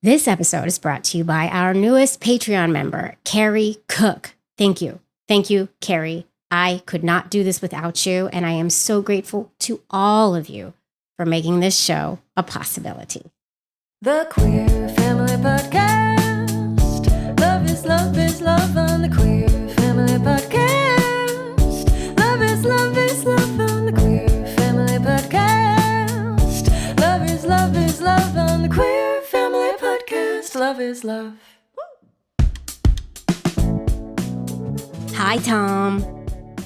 This episode is brought to you by our newest Patreon member, Carrie Cook. Thank you. Thank you, Carrie. I could not do this without you, and I am so grateful to all of you for making this show a possibility. The Queer Family Podcast. Love is love on the Queer Family Podcast. Love is love on the Queer Family Podcast. Love is love on the Queer Family Podcast. Love is love. Hi, Tom.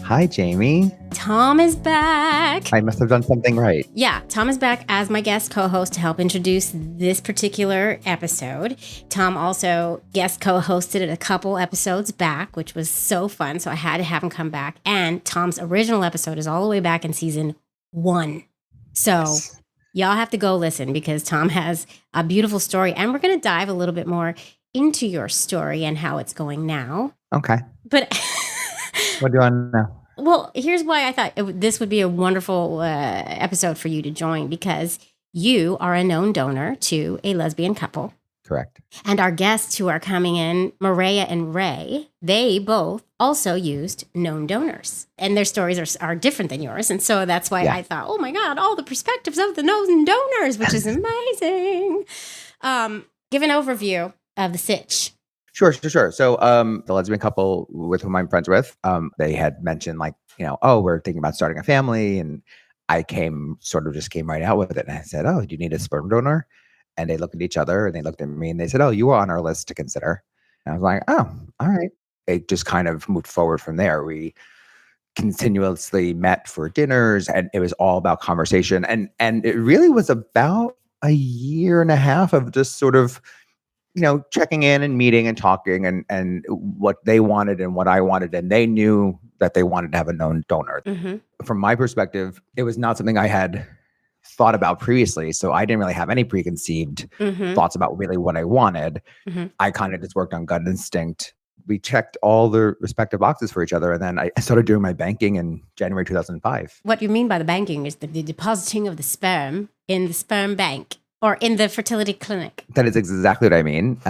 Hi, Jamie. Tom is back. I must have done something right. Yeah, Tom is back as my guest co-host to help introduce this particular episode. Tom also guest co-hosted a couple episodes back, which was so fun. So I had to have him come back. And Tom's original episode is all the way back in season 1. So y'all have to go listen because Tom has a beautiful story. And we're going to dive a little bit more into your story and how it's going now. Okay. But What do you want to know? well, here's why I thought this would be a wonderful episode for you to join, because you are a known donor to a lesbian couple. Correct. And our guests who are coming in, Maria and Ray, they both also used known donors. And their stories are different than yours. And so that's why I thought, oh my God, all the perspectives of the known donors, which is amazing. Give an overview of the sitch. Sure. So the lesbian couple with whom I'm friends with, they had mentioned we're thinking about starting a family. And I came right out with it. And I said, oh, do you need a sperm donor? And they looked at each other and they looked at me and they said, oh, you were on our list to consider. And I was like, oh, all right. It just kind of moved forward from there. We continuously met for dinners and it was all about conversation. And it really was about a year and a half of just sort of, checking in and meeting and talking and what they wanted and what I wanted. And they knew that they wanted to have a known donor. Mm-hmm. From my perspective, it was not something I had thought about previously. So I didn't really have any preconceived thoughts about really what I wanted. Mm-hmm. I kind of just worked on gut instinct. We checked all the respective boxes for each other. And then I started doing my banking in January 2005. What you mean by the banking is the depositing of the sperm in the sperm bank. Or in the fertility clinic. That is exactly what I mean.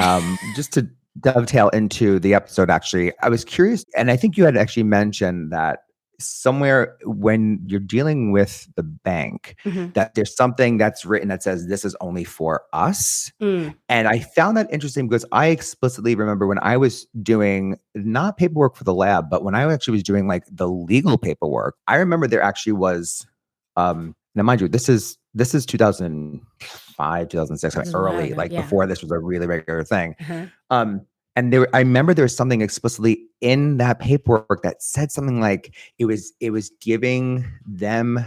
Just to dovetail into the episode, actually, I was curious, and I think you had actually mentioned that somewhere when you're dealing with the bank, that there's something that's written that says this is only for us. And I found that interesting because I explicitly remember when I was doing not paperwork for the lab, but when I actually was doing like the legal paperwork, I remember there actually was, now mind you, this is 2005, 2006, like early, before this was a really regular thing. And I remember there was something explicitly in that paperwork that said something like it was giving them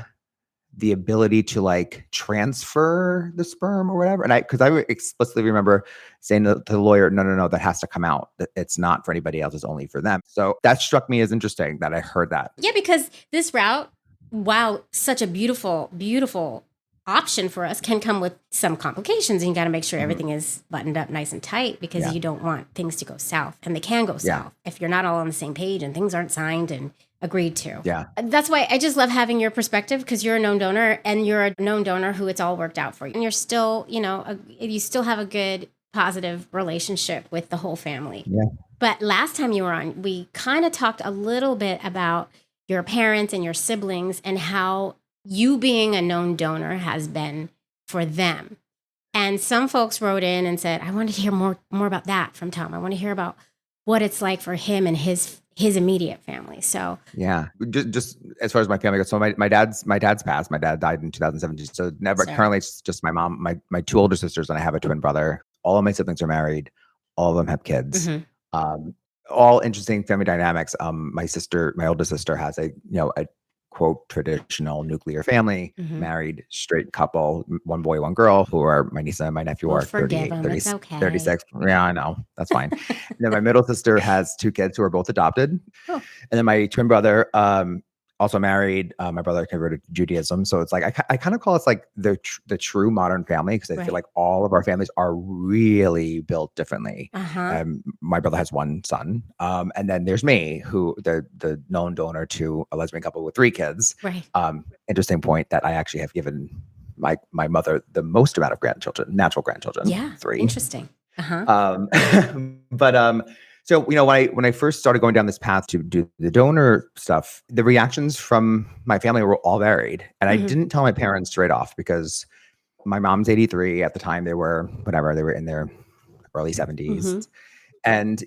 the ability to like transfer the sperm or whatever. And because I explicitly remember saying to the lawyer, no, that has to come out. That it's not for anybody else, it's only for them. So that struck me as interesting that I heard that. Yeah, because this route, wow, such a beautiful, beautiful option for us, can come with some complications. And you got to make sure everything is buttoned up nice and tight because you don't want things to go south. And they can go south if you're not all on the same page and things aren't signed and agreed to. Yeah. That's why I just love having your perspective, because you're a known donor and you're a known donor who it's all worked out for you. And you're still, you still have a good, positive relationship with the whole family. Yeah. But last time you were on, we kind of talked a little bit about your parents and your siblings and how you being a known donor has been for them. And some folks wrote in and said, I want to hear more about that from Tom. I want to hear about what it's like for him and his immediate family. So yeah, just as far as my family goes. So my dad's passed. My dad died in 2017. So currently it's just my mom, my two older sisters, and I have a twin brother. All of my siblings are married. All of them have kids. All interesting family dynamics. My oldest sister has a quote traditional nuclear family, married straight couple, one boy, one girl, who are my niece and my nephew are 38, 36. Yeah, I know. That's fine. And then my middle sister has 2 kids who are both adopted. And then my twin brother, also married. My brother converted to Judaism. So it's like, I kind of call us like the true modern family, because I feel like all of our families are really built differently. My brother has 1 son. And then there's me, who the known donor to a lesbian couple with 3 kids. Right. Interesting point that I actually have given my mother the most amount of grandchildren, natural grandchildren. Yeah. 3. Interesting. Uh-huh. But so when I first started going down this path to do the donor stuff, the reactions from my family were all varied, and I didn't tell my parents straight off because my mom's 83 at the time. They were in their early 70s. And,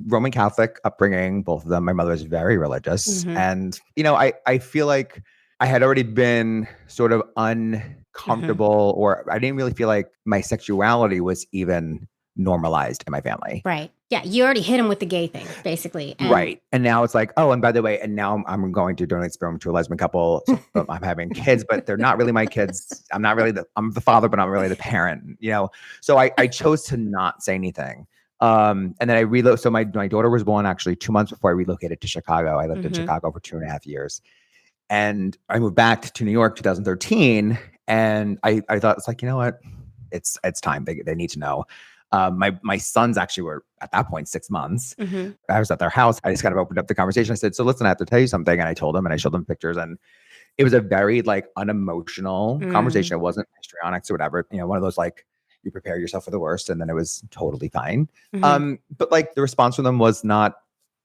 Roman Catholic upbringing, both of them. My mother was very religious. And, I feel like I had already been sort of uncomfortable, or I didn't really feel like my sexuality was even normalized in my family. Right. Yeah. You already hit him with the gay thing, basically. Right. And now it's like, oh, and by the way, and now I'm going to donate sperm to a lesbian couple. So I'm having kids, but they're not really my kids. I'm the father, but I'm really the parent, So I chose to not say anything. And then I relocated. So my daughter was born actually 2 months before I relocated to Chicago. I lived in Chicago for 2.5 years. And I moved back to New York 2013. And I thought, it's like, you know what? It's time. They need to know. My sons actually were at that point 6 months. I was at their house. I just kind of opened up the conversation. I said, so listen, I have to tell you something. And I told them, and I showed them pictures, and it was a very like unemotional conversation. It wasn't histrionics or whatever, one of those like, you prepare yourself for the worst, and then it was totally fine. But like the response from them was not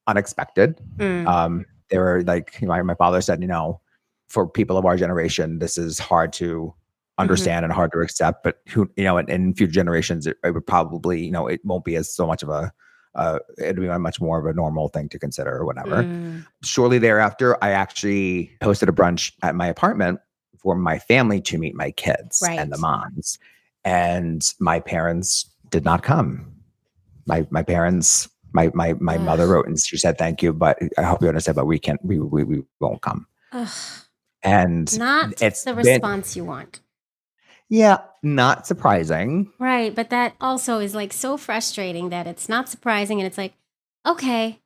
unexpected. They were like, my father said, for people of our generation, this is hard to understand and hard to accept, but in future generations, it would probably, it won't be as so much of it'll be much more of a normal thing to consider or whatever. Shortly thereafter, I actually hosted a brunch at my apartment for my family to meet my kids and the moms. And my parents did not come. My parents, my mother wrote and she said, thank you, but I hope you understand, but we won't come. And it's the response you want. Yeah, not surprising. Right. But that also is like so frustrating that it's not surprising. And it's like, okay,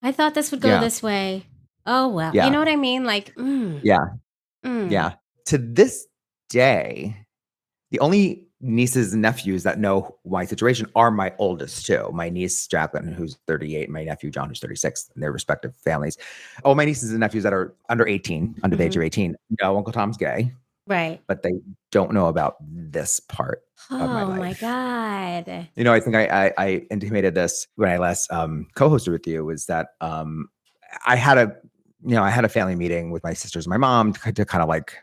I thought this would go this way. Oh, well, you know what I mean? Like, Yeah. To this day, the only nieces and nephews that know my situation are my oldest two. My niece Jacqueline, who's 38, and my nephew John, who's 36, and their respective families. All my nieces and nephews that are under 18, under the age of 18, know Uncle Tom's gay. Right. But they don't know about this part of my life. Oh my God. I think I intimated this when I last co-hosted with you, was that I had a family meeting with my sisters and my mom to kind of like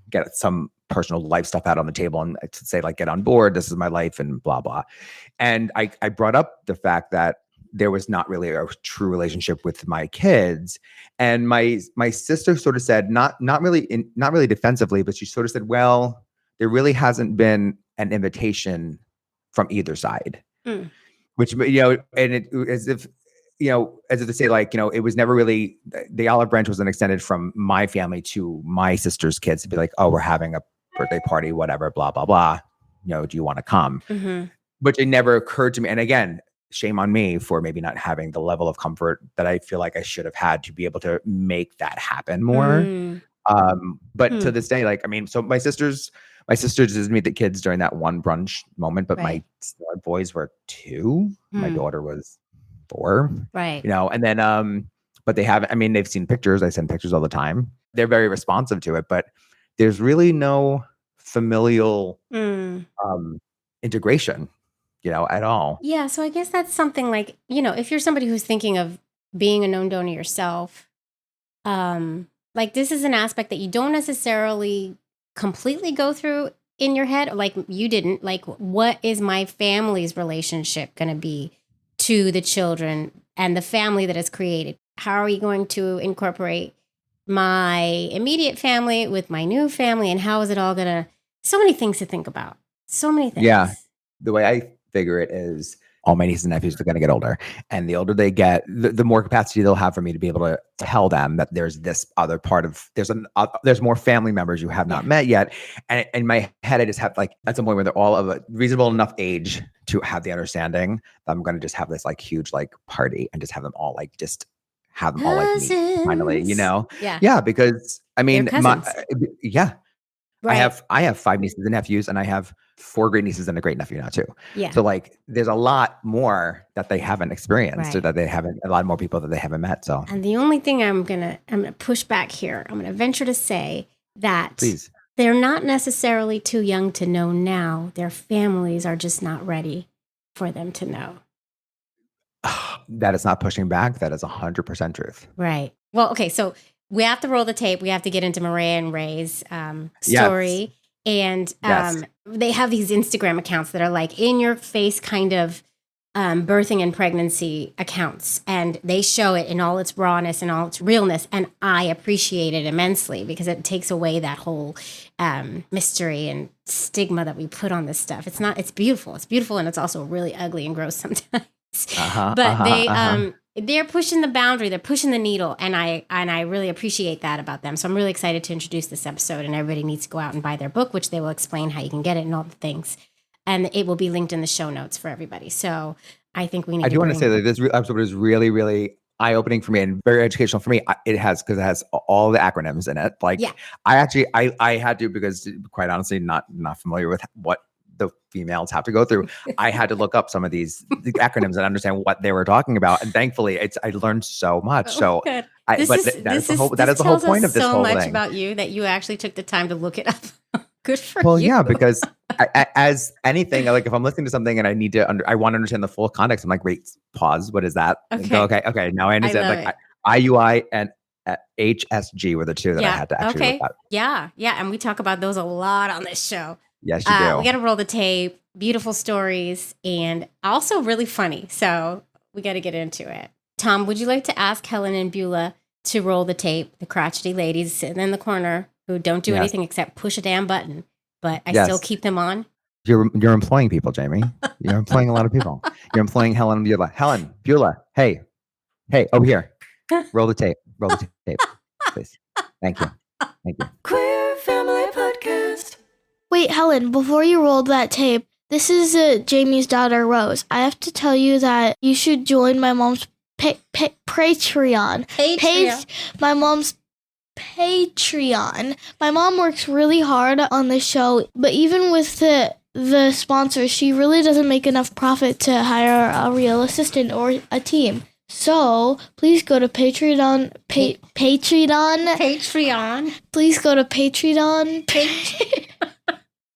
get some personal life stuff out on the table and to say like, get on board, this is my life and blah, blah. And I brought up the fact that there was not really a true relationship with my kids. And my sister sort of said, not really defensively, but she sort of said, well, there really hasn't been an invitation from either side, which, and it as if to say like, it was never really, the olive branch wasn't extended from my family to my sister's kids to be like, oh, we're having a birthday party, whatever, blah, blah, blah. Do you want to come? Which it never occurred to me. And again, shame on me for maybe not having the level of comfort that I feel like I should have had to be able to make that happen more. But to this day, like, I mean, so my sisters did meet the kids during that one brunch moment, but my boys were 2. My daughter was 4. Right. And then, but they haven't, I mean, they've seen pictures. I send pictures all the time. They're very responsive to it, but there's really no familial integration, at all. Yeah. So I guess that's something like, if you're somebody who's thinking of being a known donor yourself, like this is an aspect that you don't necessarily completely go through in your head. Like you didn't, like, what is my family's relationship going to be to the children and the family that is created? How are we going to incorporate my immediate family with my new family? And how is it all going to, so many things to think about. So many things. Yeah. The way I figure it is all my nieces and nephews are going to get older. And the older they get, the more capacity they'll have for me to be able to tell them that there's this other part of, there's more family members you have not met yet. And in my head, I just have like, at some point where they're all of a reasonable enough age to have the understanding that I'm going to just have this like huge like party and just have them all like meet finally, Yeah. Because I mean, Right. I have 5 nieces and nephews, and I have 4 great nieces and a great nephew now too. Yeah. So like, there's a lot more that they haven't experienced, or that they haven't, a lot more people that they haven't met. So, and the only thing I'm gonna push back here, I'm gonna venture to say that please, they're not necessarily too young to know now. Their families are just not ready for them to know. That is not pushing back. That is 100% truth. Right. Well, okay. So we have to roll the tape. We have to get into Maria and Ray's Yes. story. And Yes. they have these Instagram accounts that are like in your face kind of birthing and pregnancy accounts. And they show it in all its rawness and all its realness. And I appreciate it immensely because it takes away that whole mystery and stigma that we put on this stuff. It's beautiful. It's beautiful. And it's also really ugly and gross sometimes. But they're pushing the boundary, they're pushing the needle, and I really appreciate that about them. So I'm really excited to introduce this episode, and everybody needs to go out and buy their book, which they will explain how you can get it and all the things. And it will be linked in the show notes for everybody. So I think we need. I do want to say that this episode is really, really eye-opening for me and very educational for me. It has all the acronyms in it. Like, yeah. I had to, because quite honestly, not familiar with what the females have to go through. I had to look up some of the acronyms and understand what they were talking about. And thankfully, I learned so much. So that is the whole point of this whole thing. So much about you that you actually took the time to look it up. Good for you. Well, yeah, because as anything, like if I'm listening to something and I want to understand the full context, I'm like, wait, pause. What is that? Okay. Now I understand. Like IUI and HSG were the two that I had to actually look up. Yeah. And we talk about those a lot on this show. Yes, you do. We got to roll the tape. Beautiful stories and also really funny. So we got to get into it. Tom, would you like to ask Helen and Beulah to roll the tape? The crotchety ladies sitting in the corner who don't do anything except push a damn button, but I still keep them on. You're employing people, Jamie. You're employing a lot of people. You're employing Helen and Beulah. Helen, Beulah, hey, over here. Roll the tape. Please. Thank you. Queer Family Podcast. Wait, Helen, before you roll that tape, this is Jamie's daughter, Rose. I have to tell you that you should join my mom's Patreon. My mom's Patreon. My mom works really hard on the show, but even with the sponsors, she really doesn't make enough profit to hire a real assistant or a team. So please go to Patreon. Please go to Patreon.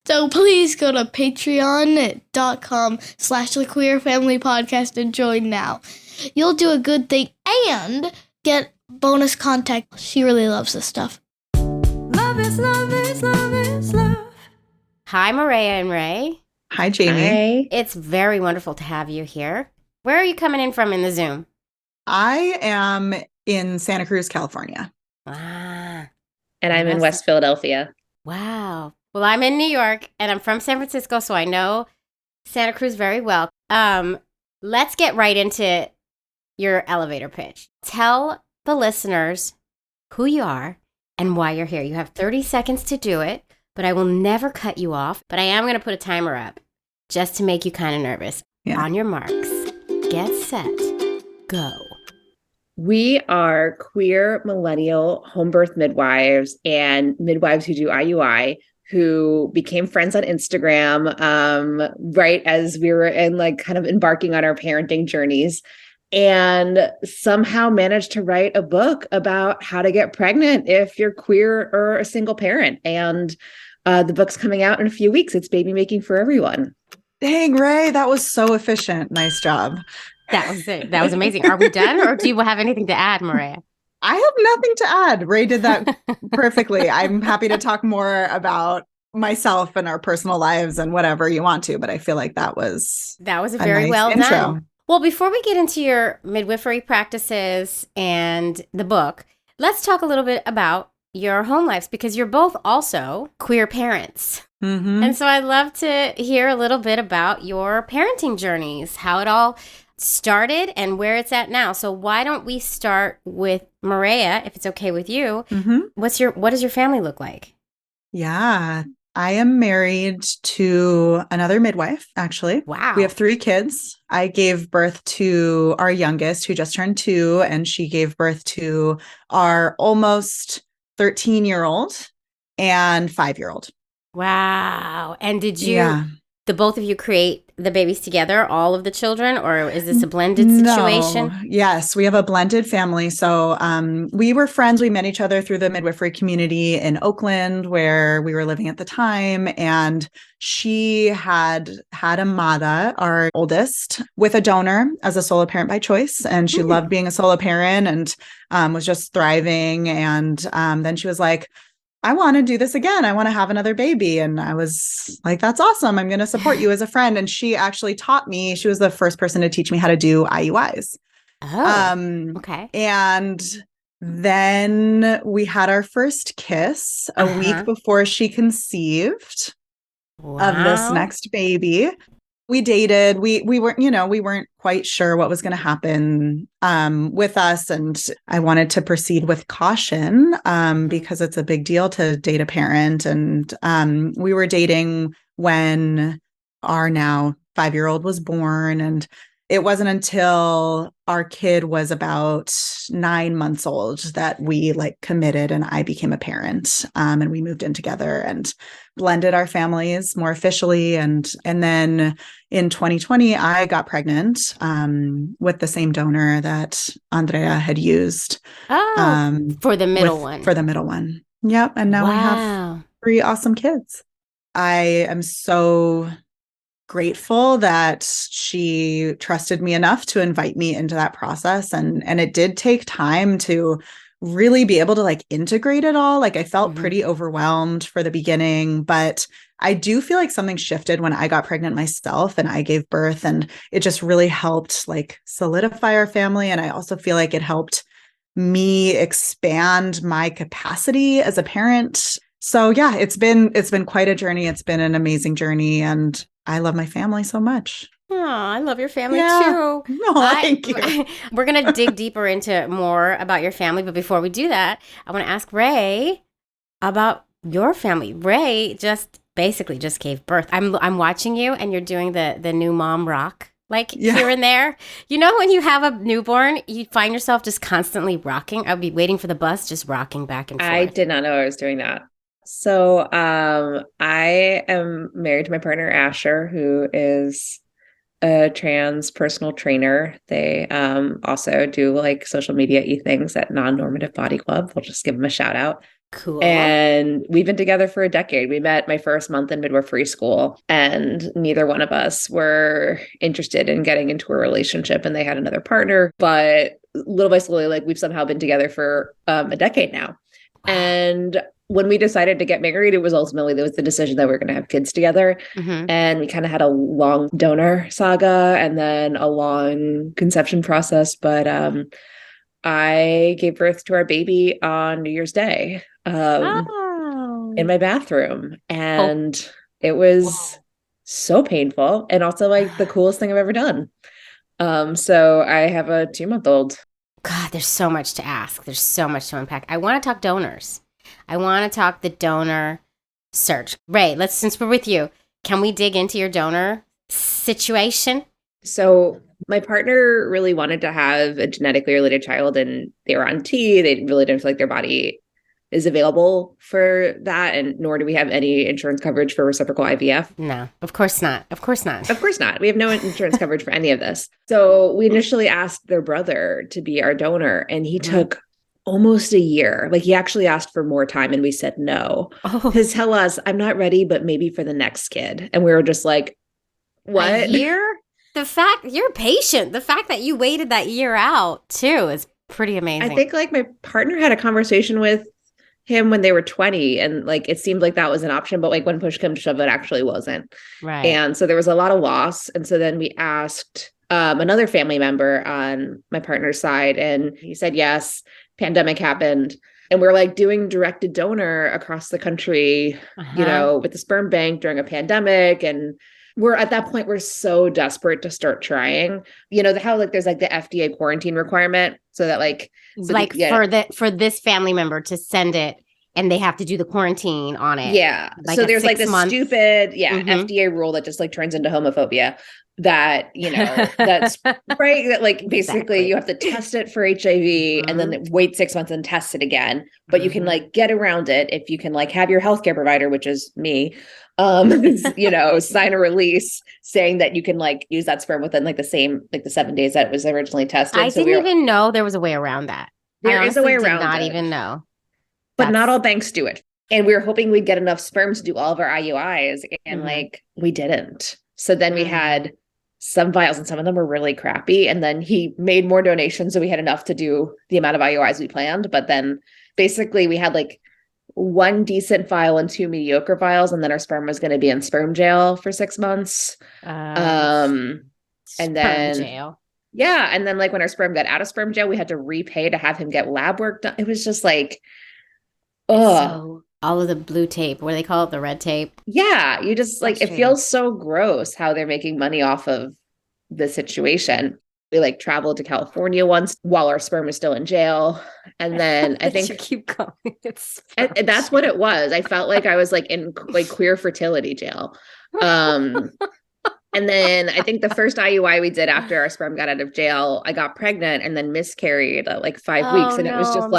So please go to patreon.com/The Queer Family Podcast and join now. You'll do a good thing and get bonus content. She really loves this stuff. Love is love is love is love. Hi, Maria and Ray. Hi, Jamie. Hi. It's very wonderful to have you here. Where are you coming in from in the Zoom? I am in Santa Cruz, California. Ah. And I'm in West Philadelphia. Wow. Well, I'm in New York and I'm from San Francisco, so I know Santa Cruz very well. Let's get right into your elevator pitch. Tell the listeners who you are and why you're here. You have 30 seconds to do it, but I will never cut you off. But I am going to put a timer up just to make you kind of nervous. Yeah. On your marks, get set, go. We are queer millennial home birth midwives and midwives who do IUI, who became friends on Instagram right as we were kind of embarking on our parenting journeys, and somehow managed to write a book about how to get pregnant if you're queer or a single parent. And the book's coming out in a few weeks. It's Baby Making for Everyone. Dang, Ray, that was so efficient. Nice job. That was it. That was amazing. Are we done, or do you have anything to add, Maria? I have nothing to add. Ray did that perfectly. I'm happy to talk more about myself and our personal lives and whatever you want to, but I feel like that was a very nice well intro. Done. Well, before we get into your midwifery practices and the book, let's talk a little bit about your home lives, because you're both also queer parents. Mm-hmm. And so I'd love to hear a little bit about your parenting journeys, how it all started and where it's at now. So why don't we start with Maria, if it's okay with you? Mm-hmm. What does your family look like? Yeah, I am married to another midwife, actually. Wow. We have 3 kids. I gave birth to our youngest, who just turned 2, and she gave birth to our almost 13-year-old and 5-year-old. Wow. And did you, the both of you, create the babies together, all of the children, or is this a blended situation? No. Yes, we have a blended family. So we were friends. We met each other through the midwifery community in Oakland, where we were living at the time. And she had Amada, our oldest, with a donor as a solo parent by choice. And she loved being a solo parent and was just thriving. And then she was like, I want to do this again. I want to have another baby. And I was like, that's awesome. I'm going to support you as a friend. And she actually taught me, she was the first person to teach me how to do IUIs. Oh, okay. And then we had our first kiss a week before she conceived of this next baby. We dated. We weren't quite sure what was going to happen with us, and I wanted to proceed with caution because it's a big deal to date a parent. And we were dating when our now 5-year-old was born, and it wasn't until our kid was about 9 months old that we committed, and I became a parent, and we moved in together and blended our families more officially. And then in 2020, I got pregnant with the same donor that Andrea had used. For the middle one. For the middle one. Yep. And now we have 3 awesome kids. I am so grateful that she trusted me enough to invite me into that process. And it did take time to really be able to integrate it all. I felt pretty overwhelmed for the beginning, but I do feel like something shifted when I got pregnant myself and I gave birth, and it just really helped solidify our family. And I also feel like it helped me expand my capacity as a parent. So yeah, it's been quite a journey. It's been an amazing journey, and I love my family so much. Oh, I love your family too. No, thank you. We're going to dig deeper into more about your family. But before we do that, I want to ask Ray about your family. Ray basically just gave birth. I'm watching you, and you're doing the new mom rock, here and there. You know, when you have a newborn, you find yourself just constantly rocking. I'll be waiting for the bus, just rocking back and forth. I did not know I was doing that. So I am married to my partner, Asher, who is a trans personal trainer. They also do social media things at Non-Normative Body Club. We'll just give them a shout out. Cool. And we've been together for a decade. We met my first month in midwifery school, and neither one of us were interested in getting into a relationship, and they had another partner. But little by slowly, we've somehow been together for a decade now. And when we decided to get married, it was ultimately the decision that we were going to have kids together. And we kind of had a long donor saga and then a long conception process. But I gave birth to our baby on New Year's Day in my bathroom. And it was so painful, and also the coolest thing I've ever done. So I have a 2-month-old. God, there's so much to ask. There's so much to unpack. I want to talk donors. I want to talk the donor search. Ray, since we're with you, can we dig into your donor situation? So my partner really wanted to have a genetically related child, and they were on T. They really didn't feel like their body is available for that. And nor do we have any insurance coverage for reciprocal IVF. No, of course not. Of course not. Of course not. We have no insurance coverage for any of this. So we initially asked their brother to be our donor, and he took almost a year. He actually asked for more time, and we said no. His tell us, I'm not ready, but maybe for the next kid. And we were just like, what? A year? The fact you're patient, the fact that you waited that year out too is pretty amazing. I think my partner had a conversation with him when they were 20, and it seemed like that was an option, but when push came to shove, it actually wasn't. Right. And so there was a lot of loss. And so then we asked another family member on my partner's side, and he said yes. Pandemic happened, and we're doing directed donor across the country, with the sperm bank during a pandemic. And we're at that point, we're so desperate to start trying. How there's the FDA quarantine requirement, so that for this family member to send it, and they have to do the quarantine on it. Yeah. So there's this stupid FDA rule that just turns into homophobia. That, that's right. That basically exactly. You have to test it for HIV and then wait 6 months and test it again. But you can get around it if you can have your healthcare provider, which is me, sign a release saying that you can like use that sperm within like the 7 days that it was originally tested. I didn't even know there was a way around that. There is a way around it. Did not it. even know. But not all banks do it. And we were hoping we'd get enough sperm to do all of our IUIs, and like we didn't. So then we had some vials, and some of them were really crappy. And then he made more donations, so we had enough to do the amount of IUIs we planned. But then basically we had like one decent vial and 2 mediocre vials, and then our sperm was going to be in sperm jail for 6 months. And then jail. Yeah, and then like when our sperm got out of sperm jail, we had to repay to have him get lab work done. It was just like, so all of the blue tape, what do they call it? The red tape. Yeah, you just like, it feels so gross how they're making money off of the situation. We like traveled to California once while our sperm was still in jail. And then I think you keep calling it and that's what it was. I felt like I was like in like queer fertility jail. And then I think the first IUI we did after our sperm got out of jail, I got pregnant and then miscarried at like 5 weeks. And it was just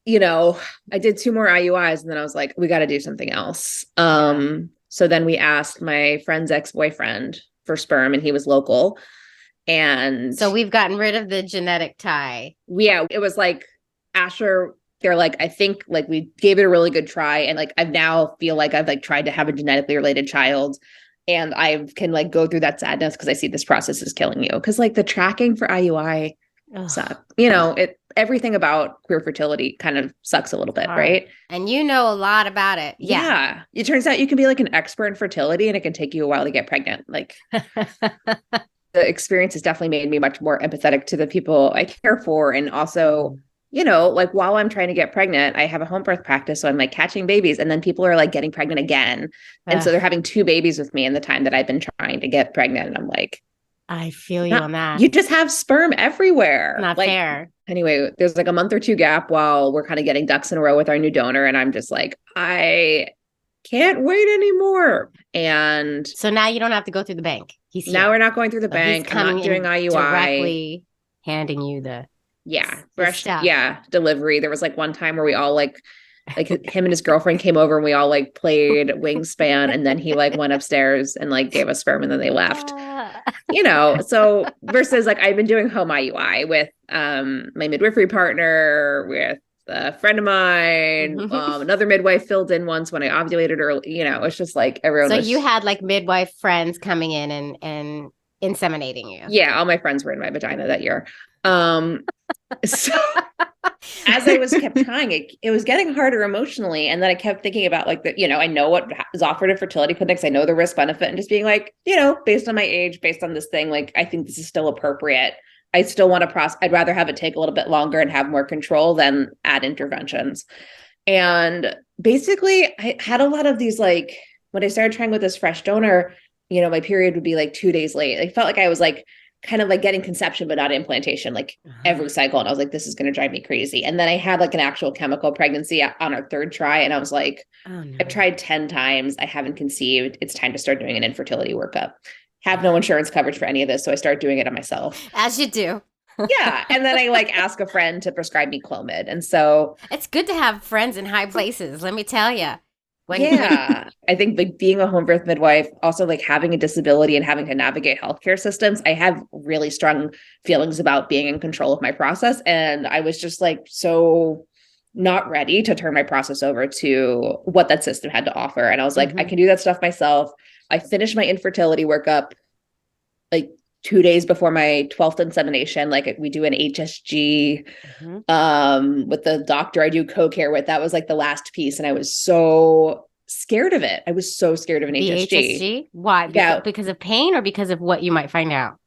no. I did 2 more IUIs and then I was like, we got to do something else. So then we asked my friend's ex-boyfriend for sperm, and he was local. And so we've gotten rid of the genetic tie. Yeah, it was like Asher. They're like, I think like we gave it a really good try. And like, I now feel like I've like tried to have a genetically related child, and I can like go through that sadness because I see this process is killing you. Cause like the tracking for IUI sucks. Everything about queer fertility kind of sucks a little bit. Right. And you know a lot about it. Yeah. It turns out you can be like an expert in fertility, and it can take you a while to get pregnant. Like the experience has definitely made me much more empathetic to the people I care for. And also, like while I'm trying to get pregnant, I have a home birth practice. So I'm like catching babies, and then people are like getting pregnant again. And so they're having 2 babies with me in the time that I've been trying to get pregnant. And I'm like, I feel you on that. You just have sperm everywhere. Not like, fair. Anyway, there's like a month or 2 gap while we're kind of getting ducks in a row with our new donor. And I'm just like, I can't wait anymore. And so now you don't have to go through the bank. Now we're not going through the bank. I'm not doing IUI. Directly handing you the fresh delivery. There was like one time where we all like him and his girlfriend came over, and we all like played Wingspan, and then he like went upstairs and like gave us sperm, and then they left. So versus like I've been doing home IUI with my midwifery partner, with a friend of mine, another midwife filled in once when I ovulated early. It's just like everyone. So you had like midwife friends coming in and inseminating you. Yeah, all my friends were in my vagina that year. So as I kept trying, it was getting harder emotionally. And then I kept thinking about like I know what is offered in fertility clinics. I know the risk benefit, and just being like, based on my age, based on this thing, like, I think this is still appropriate. I still want to I'd rather have it take a little bit longer and have more control than add interventions. And basically I had a lot of these, like when I started trying with this fresh donor, my period would be like 2 days late. I felt like I was like, kind of like getting conception, but not implantation, like every cycle. And I was like, this is going to drive me crazy. And then I had like an actual chemical pregnancy on our 3rd try. And I was like, I've tried 10 times. I haven't conceived. It's time to start doing an infertility workup. Have no insurance coverage for any of this. So I started doing it on myself. As you do. Yeah. And then I like ask a friend to prescribe me Clomid. And so it's good to have friends in high places. Let me tell you. I think like being a home birth midwife, also like having a disability and having to navigate healthcare systems, I have really strong feelings about being in control of my process. And I was just like, so not ready to turn my process over to what that system had to offer. And I was like, I can do that stuff myself. I finished my infertility workup like 2 days before my 12th insemination. Like we do an HSG with the doctor I do co-care with. That was like the last piece. And I was so scared of it. I was so scared of an HSG. Why? Because of pain, or because of what you might find out?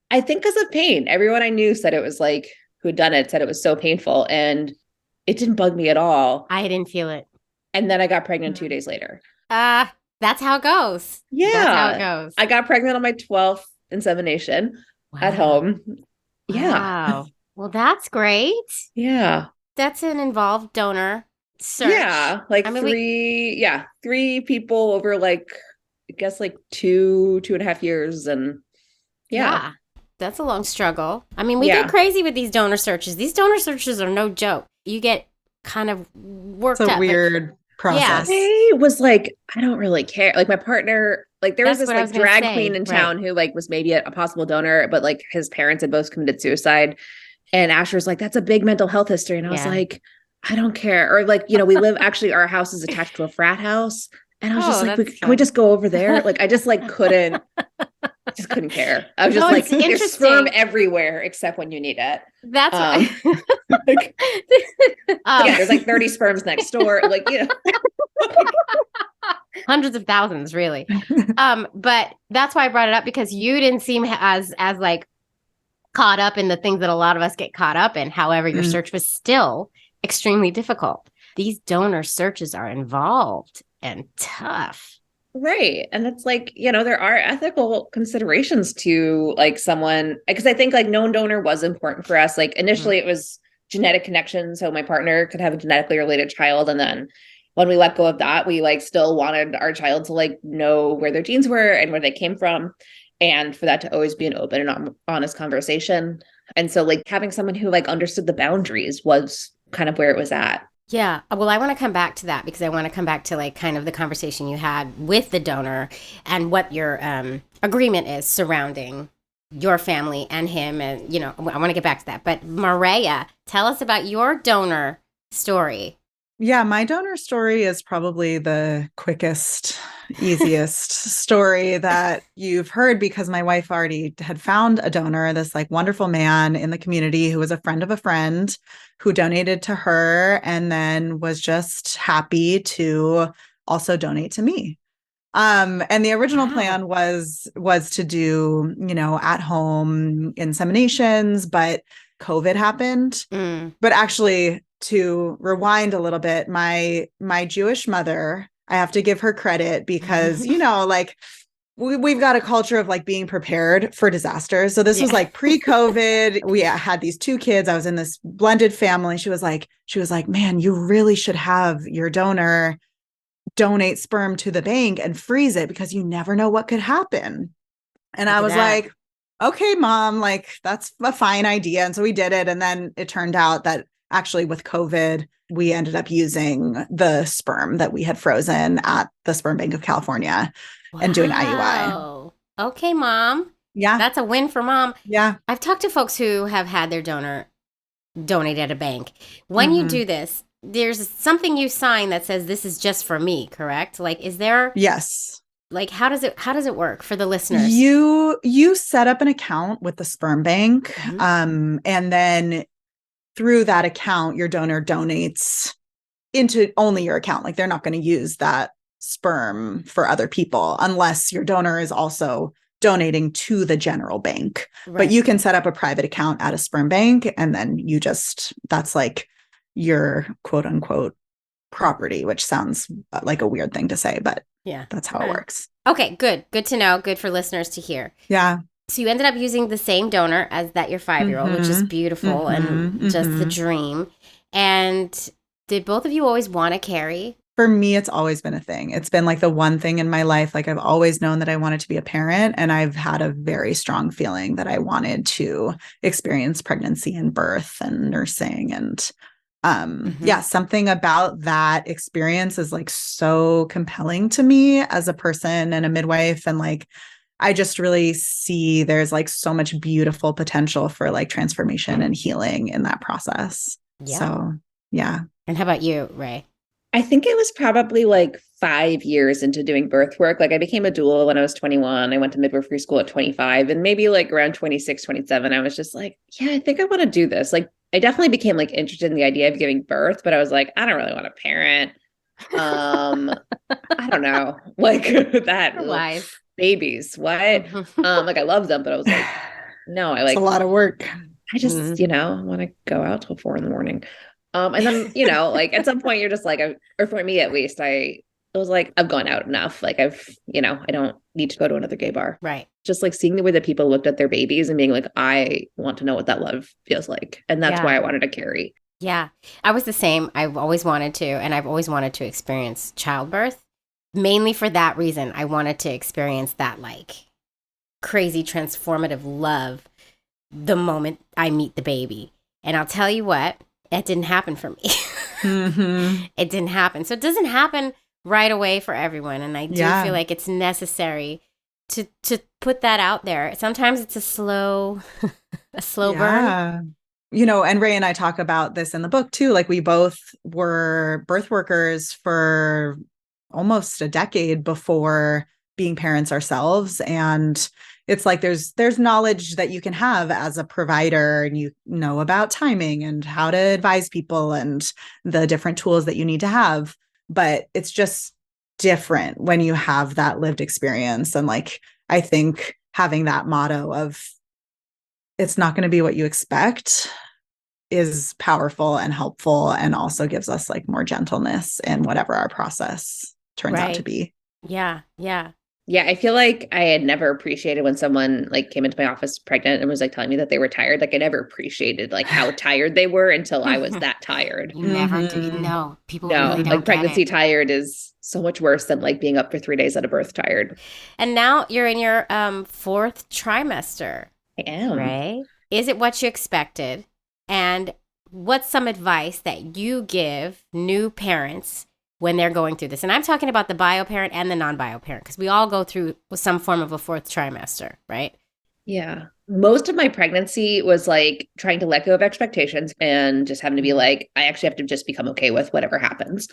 I think because of pain. Everyone I knew said it was like, who had done it, said it was so painful, and it didn't bug me at all. I didn't feel it. And then I got pregnant 2 days later. That's how it goes. Yeah. That's how it goes. I got pregnant on my 12th insemination at home. Yeah. Wow. Well, that's great. Yeah. That's an involved donor search. Yeah. Like three people over like, I guess like 2.5 years. And yeah. That's a long struggle. I mean, we get crazy with these donor searches. These donor searches are no joke. You get kind of worked up. It's a weird process. I was like, I don't really care. Like my partner, like there was That's this what I like was gonna drag say, queen in right. town who like was maybe a possible donor, but like his parents had both committed suicide. And Asher was like, that's a big mental health history. And I was Yeah. like, I don't care. Or like, we live actually, our house is attached to a frat house. And I was just Oh, like, that's can we fun. just go over there? Like, I just like just couldn't care. I was just No, like, it's there's sperm interesting. everywhere except when you need it. That's Like, um, yeah, there's like 30 sperms next door. Like, hundreds of thousands, really. But that's why I brought it up, because you didn't seem as like caught up in the things that a lot of us get caught up in. However, your search was still extremely difficult. These donor searches are involved and tough. right. And it's like, there are ethical considerations to like someone, because I think like known donor was important for us. Like initially it was genetic connection. So my partner could have a genetically related child. And then when we let go of that, we like still wanted our child to like know where their genes were and where they came from. And for that to always be an open and honest conversation. And so like having someone who like understood the boundaries was kind of where it was at. Yeah. Well, I want to come back to that, because I want to come back to like kind of the conversation you had with the donor and what your agreement is surrounding your family and him. And, I want to get back to that. But Maria, tell us about your donor story. Yeah, my donor story is probably the quickest, easiest story that you've heard, because my wife already had found a donor, this like wonderful man in the community who was a friend of a friend who donated to her and then was just happy to also donate to me. And the original plan was to do, at home inseminations, but COVID happened. But actually, to rewind a little bit, my Jewish mother, I have to give her credit, because, like we've got a culture of like being prepared for disasters. So this was like pre-COVID. We had these two kids. I was in this blended family. She was like, man, you really should have your donor donate sperm to the bank and freeze it, because you never know what could happen. And I was like, okay, Mom, like that's a fine idea. And so we did it. And then it turned out that actually with COVID, we ended up using the sperm that we had frozen at the Sperm Bank of California and doing IUI. Okay, Mom. Yeah. That's a win for Mom. Yeah. I've talked to folks who have had their donor donate at a bank. When you do this, there's something you sign that says this is just for me, correct? Like, is there? Yes. Like, how does it work for the listeners? You set up an account with the sperm bank, and then through that account, your donor donates into only your account. Like they're not going to use that sperm for other people unless your donor is also donating to the general bank. Right. But you can set up a private account at a sperm bank, and then that's like your quote unquote property, which sounds like a weird thing to say, but yeah, that's how it works. Okay, good to know. Good for listeners to hear. Yeah. So you ended up using the same donor as that your 5-year-old, which is beautiful and just the dream. And did both of you always want to carry? For me, it's always been a thing. It's been like the one thing in my life. Like I've always known that I wanted to be a parent, and I've had a very strong feeling that I wanted to experience pregnancy and birth and nursing. And yeah, something about that experience is like so compelling to me as a person and a midwife. And like, I just really see there's like so much beautiful potential for like transformation and healing in that process. Yeah. So, yeah. And how about you, Ray? I think it was probably like 5 years into doing birth work. Like I became a doula when I was 21. I went to midwifery school at 25, and maybe like around 26, 27, I was just like, yeah, I think I want to do this. Like I definitely became like interested in the idea of giving birth, but I was like, I don't really want to parent. I don't know. Like that. Wise. Babies. What? Like I love them, but I was like, no, I like it's a lot of work. I just, want to go out till 4 a.m. And then, like at some point you're just like, or for me at least, I was like, I've gone out enough. Like I don't need to go to another gay bar. Right. Just like seeing the way that people looked at their babies and being like, I want to know what that love feels like. And that's why I wanted to carry. Yeah. I was the same. I've always wanted to, and I've always wanted to experience childbirth. Mainly for that reason. I wanted to experience that like crazy transformative love the moment I meet the baby. And I'll tell you what, It didn't happen for me. Mm-hmm. It didn't happen. So it doesn't happen right away for everyone. And I do feel like it's necessary to put that out there. Sometimes it's a slow burn. You know, and Ray and I talk about this in the book too. Like we both were birth workers for almost a decade before being parents ourselves. And it's like there's knowledge that you can have as a provider, and you know about timing and how to advise people and the different tools that you need to have. But it's just different when you have that lived experience. And like, I think having that motto of it's not going to be what you expect is powerful and helpful, and also gives us like more gentleness in whatever our process turns out to be. Yeah. Yeah, I feel like I had never appreciated when someone like came into my office pregnant and was like telling me that they were tired. Like I never appreciated like how tired they were until I was that tired. You never do. No, people No, really don't like pregnancy get it. tired is so much worse than like being up for 3 days at a birth tired. And now you're in your fourth trimester. I am. Right? Is it what you expected? And what's some advice that you give new parents when they're going through this? And I'm talking about the bio parent and the non-bio parent, because we all go through some form of a fourth trimester, right? Yeah. Most of my pregnancy was like trying to let go of expectations and just having to be like, I actually have to just become okay with whatever happens.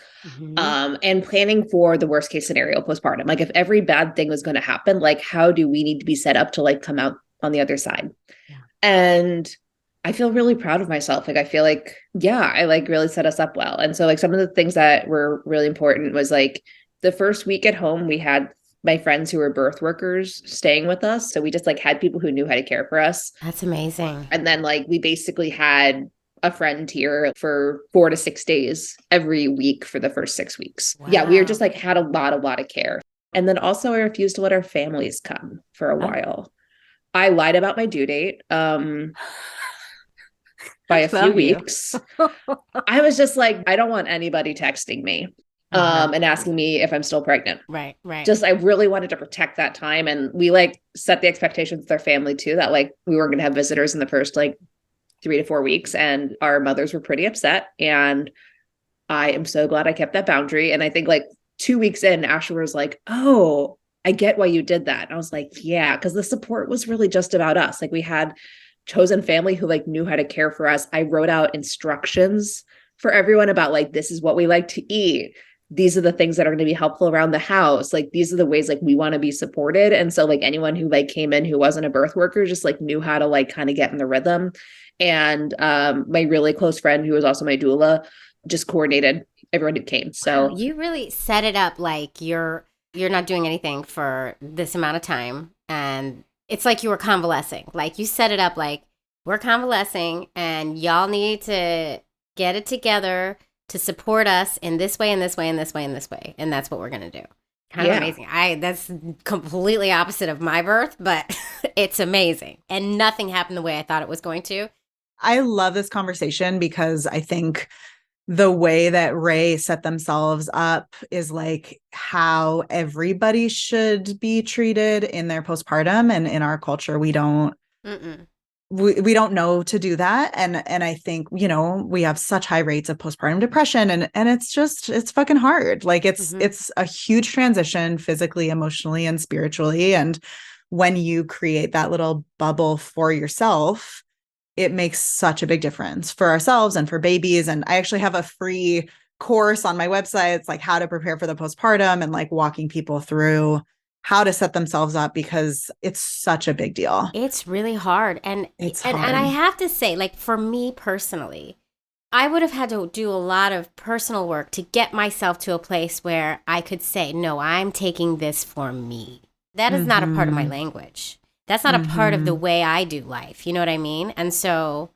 And planning for the worst case scenario postpartum. Like if every bad thing was going to happen, like how do we need to be set up to like come out on the other side? Yeah. And I feel really proud of myself. Like, I feel like, I like really set us up well. And so like some of the things that were really important was like the first week at home, we had my friends who were birth workers staying with us. So we just like had people who knew how to care for us. That's amazing. And then like, we basically had a friend here for 4 to 6 days every week for the first 6 weeks. Wow. Yeah. We were just like, had a lot of care. And then also I refused to let our families come for a while. I lied about my due date. By a few weeks. I was just like, I don't want anybody texting me and asking me if I'm still pregnant. Right. Just, I really wanted to protect that time. And we like set the expectations with our family too, that like we weren't going to have visitors in the first like 3 to 4 weeks. And our mothers were pretty upset. And I am so glad I kept that boundary. And I think like 2 weeks in, Asher was like, oh, I get why you did that. And I was like, yeah, because the support was really just about us. Like we had chosen family who like knew how to care for us. I wrote out instructions for everyone about like, this is what we like to eat. These are the things that are going to be helpful around the house. Like, these are the ways like we want to be supported. And so like anyone who like came in who wasn't a birth worker just like knew how to like kind of get in the rhythm. And my really close friend who was also my doula just coordinated everyone who came. So you really set it up like you're not doing anything for this amount of time, and it's like you were convalescing. Like you set it up like we're convalescing and y'all need to get it together to support us in this way, in this way, in this way, in this way. And that's what we're going to do. Kind of amazing. That's completely opposite of my birth, but it's amazing. And nothing happened the way I thought it was going to. I love this conversation because I think the way that Ray set themselves up is like how everybody should be treated in their postpartum. And in our culture, we don't know to do that. And I think, you know, we have such high rates of postpartum depression, and it's fucking hard. Like it's a huge transition physically, emotionally, and spiritually. And when you create that little bubble for yourself, it makes such a big difference for ourselves and for babies. And I actually have a free course on my website. It's like how to prepare for the postpartum and like walking people through how to set themselves up, because it's such a big deal. It's really hard. And hard. And I have to say, like for me personally, I would have had to do a lot of personal work to get myself to a place where I could say, no, I'm taking this for me. That is not a part of my language. That's not a part of the way I do life. You know what I mean? And so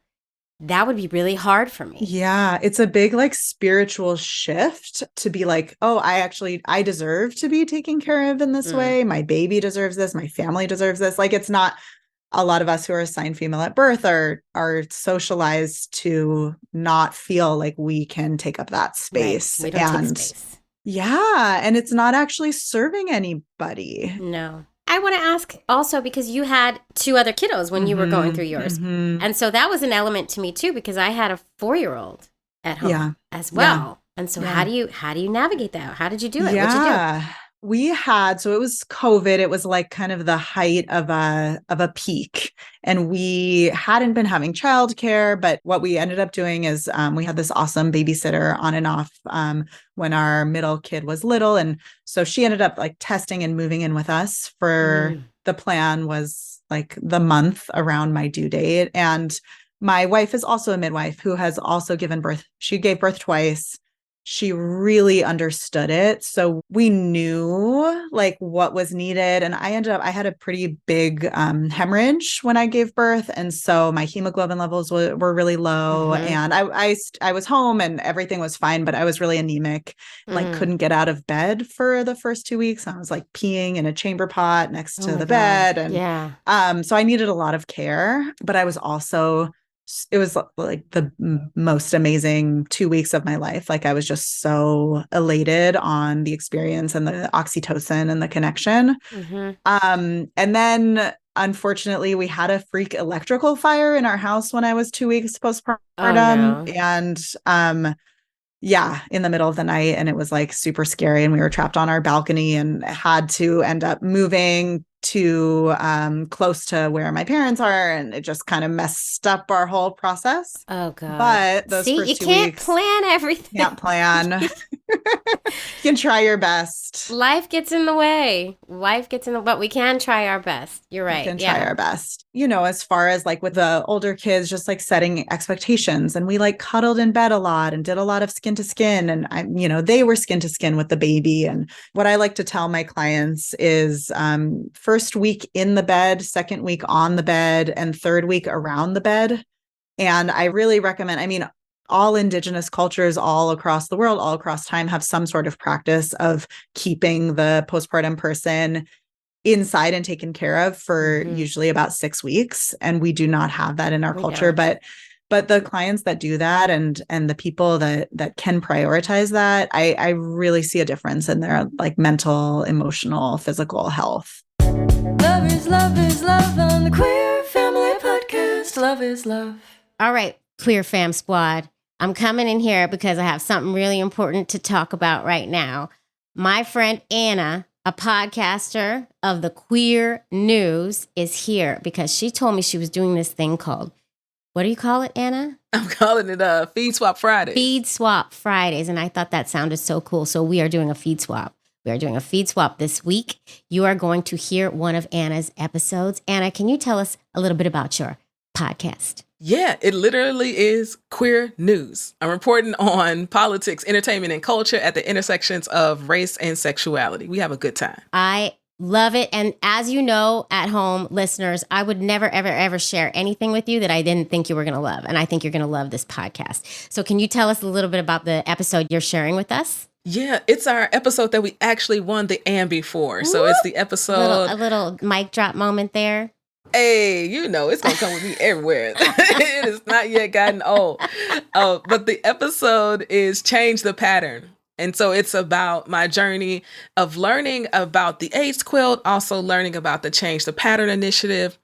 that would be really hard for me. Yeah. It's a big like spiritual shift to be like, oh, I deserve to be taken care of in this way. My baby deserves this. My family deserves this. Like, it's not, a lot of us who are assigned female at birth are socialized to not feel like we can take up that space. Right. We don't take space. Yeah. And it's not actually serving anybody. No. I want to ask also, because you had 2 other kiddos when you were going through yours. And so that was an element to me too, because I had a 4-year-old at home Yeah. as well. And so Yeah. how do you navigate that? How did you do it? What'd you do? Yeah. So it was COVID. It was like kind of the height of a peak. And we hadn't been having childcare, but what we ended up doing is we had this awesome babysitter on and off when our middle kid was little. And so she ended up like testing and moving in with us for the plan was like the month around my due date. And my wife is also a midwife who has also given birth. She gave birth twice. She really understood it. So we knew like what was needed. And I had a pretty big hemorrhage when I gave birth. And so my hemoglobin levels were really low. And I was home and everything was fine, but I was really anemic, like couldn't get out of bed for the first 2 weeks. I was like peeing in a chamber pot next to the bed. And so I needed a lot of care, but I was also it was like the most amazing 2 weeks of my life. Like I was just so elated on the experience and the oxytocin and the connection. And then unfortunately we had a freak electrical fire in our house when I was 2 weeks postpartum. And in the middle of the night, and it was like super scary, and we were trapped on our balcony and had to end up moving to close to where my parents are, and it just kind of messed up our whole process. Oh God. But those See, first you 2 can't weeks, plan everything. can't plan. You can try your best. Life gets in the way. But we can try our best. You're right. We can try our best. You know, as far as like with the older kids, just like setting expectations, and we like cuddled in bed a lot and did a lot of skin to skin, and they were skin to skin with the baby. And what I like to tell my clients is first week in the bed, second week on the bed, and third week around the bed. And I really recommend, all indigenous cultures all across the world, all across time, have some sort of practice of keeping the postpartum person inside and taken care of for usually about 6 weeks. And we do not have that in our culture. But the clients that do that and the people that can prioritize that, I really see a difference in their like mental, emotional, physical health. Love is love on the Queer Family Podcast. Love is love. All right, Queer Fam Squad. I'm coming in here because I have something really important to talk about right now. My friend Anna, a podcaster of the Queer News, is here because she told me she was doing this thing called, what do you call it, Anna? I'm calling it Feed Swap Fridays. Feed Swap Fridays. And I thought that sounded so cool. So we are doing a feed swap. We are doing a feed swap this week. You are going to hear one of Anna's episodes. Anna, can you tell us a little bit about your podcast? Yeah, it literally is Queer News. I'm reporting on politics, entertainment, and culture at the intersections of race and sexuality. We have a good time. I love it. And as you know, at home, listeners, I would never, ever, ever share anything with you that I didn't think you were going to love. And I think you're going to love this podcast. So can you tell us a little bit about the episode you're sharing with us? Yeah, it's our episode that we actually won the Ambie for. So it's the episode. A little mic drop moment there. Hey, it's going to come with me everywhere. It has not yet gotten old. But the episode is Change the Pattern. And so it's about my journey of learning about the AIDS quilt, also learning about the Change the Pattern initiative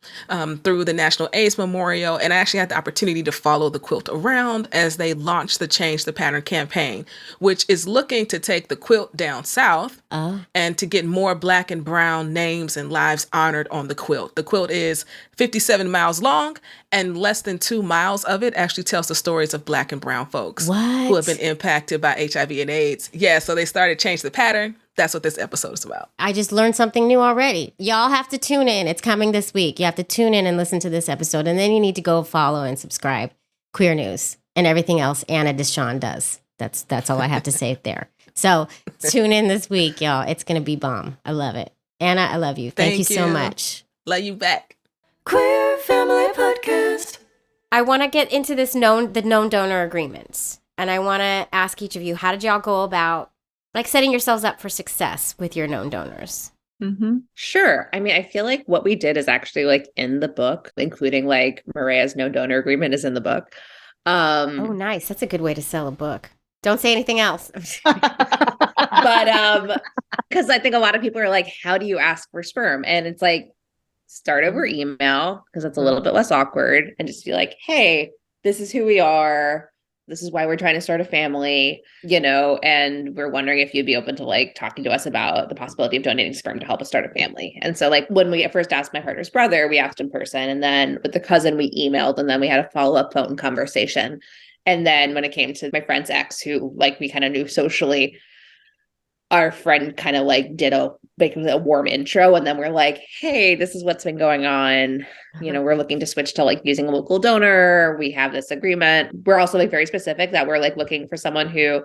through the National AIDS Memorial. And I actually had the opportunity to follow the quilt around as they launched the Change the Pattern campaign, which is looking to take the quilt down south and to get more Black and brown names and lives honored on the quilt. The quilt is 57 miles long, and less than 2 miles of it actually tells the stories of Black and brown folks who have been impacted by HIV and AIDS. Yeah, so they started Change the Pattern. That's what this episode is about. I just learned something new already. Y'all have to tune in. It's coming this week. You have to tune in and listen to this episode, and then you need to go follow and subscribe Queer News and everything else Anna Deshawn does. That's all I have to say there. So tune in this week, y'all. It's going to be bomb. I love it. Anna, I love you. Thank you so much. Love you back. Queer Family Podcast. I want to get into the known donor agreements. And I want to ask each of you, how did y'all go about like setting yourselves up for success with your known donors? Mm-hmm. Sure. I feel like what we did is actually like in the book, including like Maria's known donor agreement is in the book. Oh, nice. That's a good way to sell a book. Don't say anything else. But because I think a lot of people are like, how do you ask for sperm? And it's like, start over email because it's a little bit less awkward, and just be like, hey, this is who we are. this is why we're trying to start a family, and we're wondering if you'd be open to like talking to us about the possibility of donating sperm to help us start a family. And so like when we first asked my partner's brother, we asked in person, and then with the cousin we emailed, and then we had a follow-up phone conversation. And then when it came to my friend's ex, who like we kind of knew socially, our friend kind of like did a warm intro, and then we're like, hey, this is what's been going on. We're looking to switch to like using a local donor. We have this agreement. We're also like very specific that we're like looking for someone who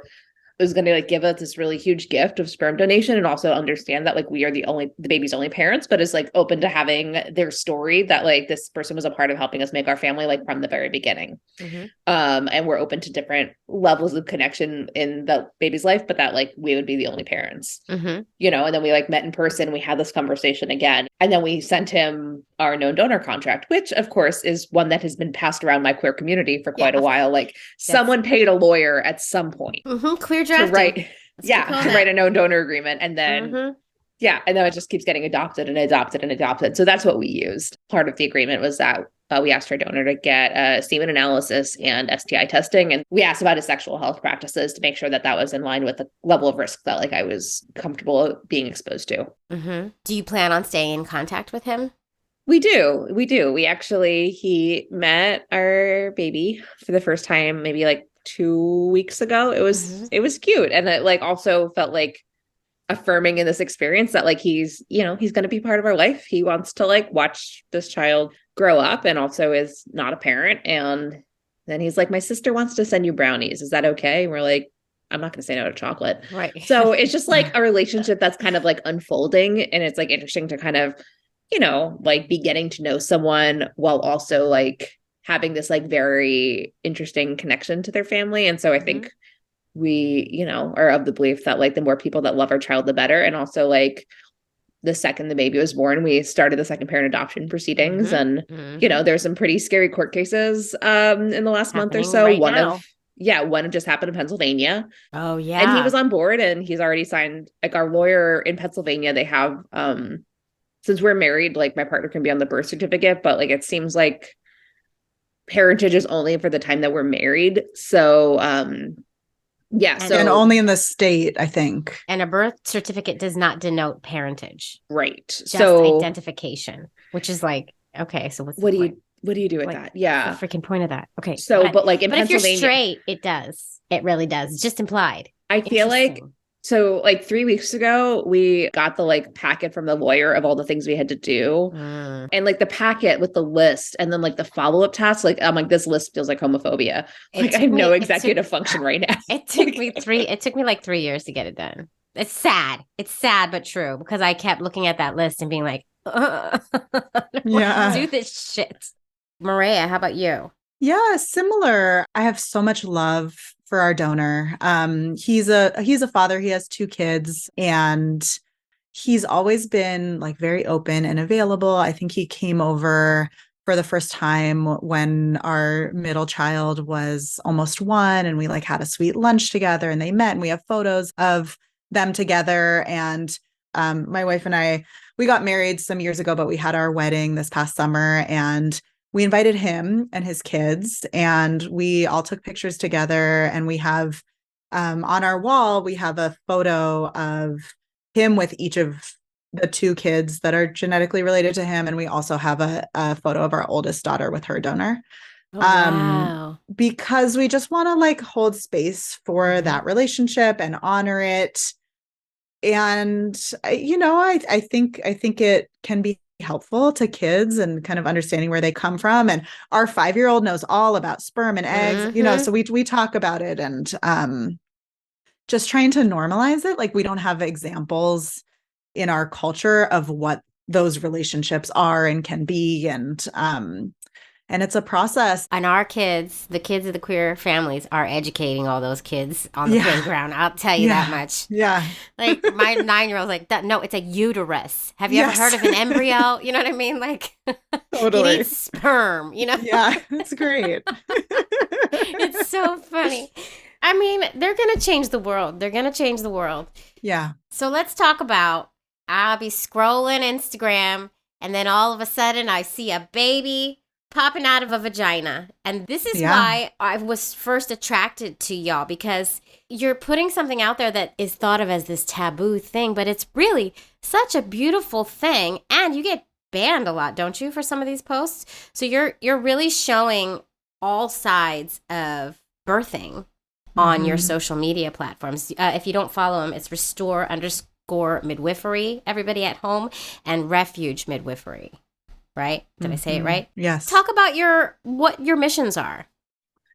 is going to like give us this really huge gift of sperm donation, and also understand that like we are the baby's only parents, but is like open to having their story that like this person was a part of helping us make our family like from the very beginning. And we're open to different levels of connection in the baby's life, but that like we would be the only parents. And then we like met in person, we had this conversation again, and then we sent him our known donor contract, which of course is one that has been passed around my queer community for quite a while. Like someone paid a lawyer at some point clear drafting to write a known donor agreement, and then and then it just keeps getting adopted and adopted and adopted. So that's what we used. Part of the agreement was that we asked our donor to get semen analysis and STI testing, and we asked about his sexual health practices to make sure that that was in line with the level of risk that like I was comfortable being exposed to. Do you plan on staying in contact with him? We do. He met our baby for the first time maybe like 2 weeks ago. It was cute, and it like also felt like affirming in this experience that like he's going to be part of our life. He wants to like watch this child grow up, and also is not a parent. And then he's like, my sister wants to send you brownies, is that okay? And we're like, I'm not going to say no to chocolate, right? So it's just like a relationship that's kind of like unfolding, and it's like interesting to kind of like be getting to know someone while also like having this like very interesting connection to their family. And so I think we, are of the belief that like the more people that love our child, the better. And also like the second the baby was born, we started the second parent adoption proceedings. And, there's some pretty scary court cases in the last month or so. One just happened in Pennsylvania. Oh yeah. And he was on board, and he's already signed, like our lawyer in Pennsylvania, they have, since we're married, like my partner can be on the birth certificate, but like it seems like parentage is only for the time that we're married. So and only in the state, I think. And a birth certificate does not denote parentage. Right. Just identification, which is like, okay, so what do you do with that? Yeah. What's the freaking point of that? Okay. So, but like in Pennsylvania, if you're straight, it does. It really does. It's just implied. I feel like, so like 3 weeks ago, we got the like packet from the lawyer of all the things we had to do. And like the packet with the list, and then like the follow-up tasks, like I'm like, this list feels like homophobia. Like I have no executive function right now. It took me like 3 years to get it done. It's sad. It's sad, but true, because I kept looking at that list and being like, do this shit. Maria, how about you? Yeah, similar. I have so much love for our donor. He's a father. He has 2 kids, and he's always been like very open and available. I think he came over for the first time when our middle child was almost 1, and we like had a sweet lunch together, and they met, and we have photos of them together. And my wife and I, we got married some years ago, but we had our wedding this past summer, and we invited him and his kids, and we all took pictures together. And we have on our wall, we have a photo of him with each of the 2 kids that are genetically related to him. And we also have a photo of our oldest daughter with her donor. Wow. Because we just want to like hold space for that relationship and honor it. And, I think it can be helpful to kids and kind of understanding where they come from. And our 5-year-old knows all about sperm and eggs, so we talk about it, and just trying to normalize it. Like we don't have examples in our culture of what those relationships are and can be. And it's a process. And our kids, the kids of the queer families, are educating all those kids on the playground. I'll tell you that much. Yeah. Like my 9-year-old's like, no, it's a uterus. Have you ever heard of an embryo? You know what I mean? Like, totally. You need sperm, Yeah, it's great. It's so funny. I mean, they're going to change the world. Yeah. So let's talk about, I'll be scrolling Instagram, and then all of a sudden I see a baby popping out of a vagina. And this is why I was first attracted to y'all, because you're putting something out there that is thought of as this taboo thing, but it's really such a beautiful thing. And you get banned a lot, don't you, for some of these posts? So you're really showing all sides of birthing on your social media platforms. If you don't follow them, it's restore_midwifery, everybody at home, and refuge midwifery. Right? Did I say it right? Yes. Talk about what your missions are.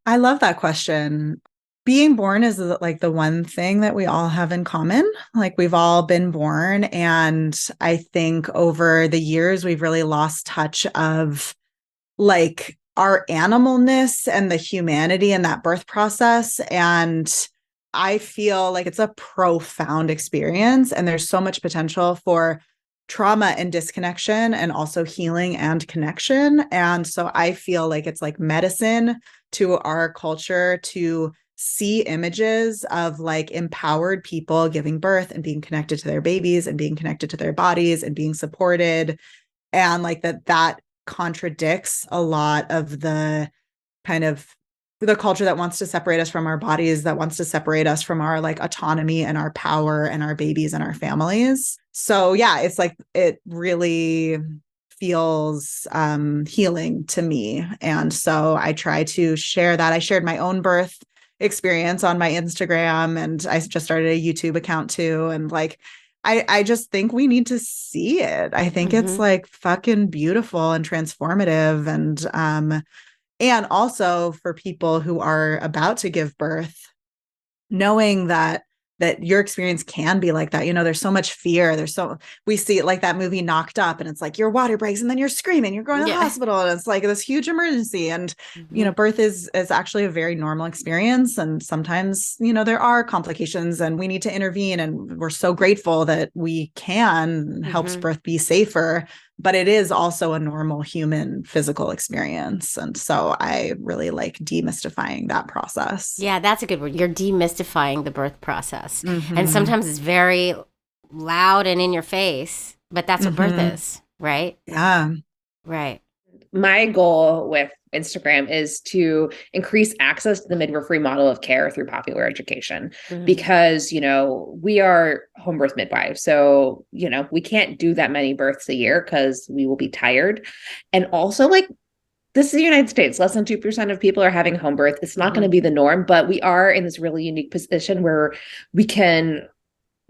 I love that question. Being born is like the one thing that we all have in common. Like we've all been born. And I think over the years, we've really lost touch of like our animalness and the humanity in that birth process. And I feel like it's a profound experience. And there's so much potential for trauma and disconnection, and also healing and connection. And so I feel like it's like medicine to our culture to see images of like empowered people giving birth and being connected to their babies and being connected to their bodies and being supported. And like that contradicts a lot of the kind of the culture that wants to separate us from our bodies, that wants to separate us from our like autonomy and our power and our babies and our families. So yeah, it's like, it really feels healing to me. And so I try to share that. I shared my own birth experience on my Instagram, and I just started a YouTube account too. And like, I just think we need to see it. I think it's like fucking beautiful and transformative. And also for people who are about to give birth, knowing that your experience can be like that. You know, there's so much fear. We see it like that movie Knocked Up, and it's like your water breaks and then you're screaming, you're going to the hospital, and it's like this huge emergency. And, you know, birth is actually a very normal experience. And sometimes, you know, there are complications and we need to intervene. And we're so grateful that we can help birth be safer, but it is also a normal human physical experience. And so I really like demystifying that process. Yeah, that's a good word. You're demystifying the birth process. And sometimes it's very loud and in your face, but that's what birth is, right? Yeah. Right. My goal with Instagram is to increase access to the midwifery model of care through popular education, because, you know, we are home birth midwives. So, you know, we can't do that many births a year because we will be tired. And also, like, this is the United States. Less than 2% of people are having home birth. It's not going to be the norm, but we are in this really unique position where we can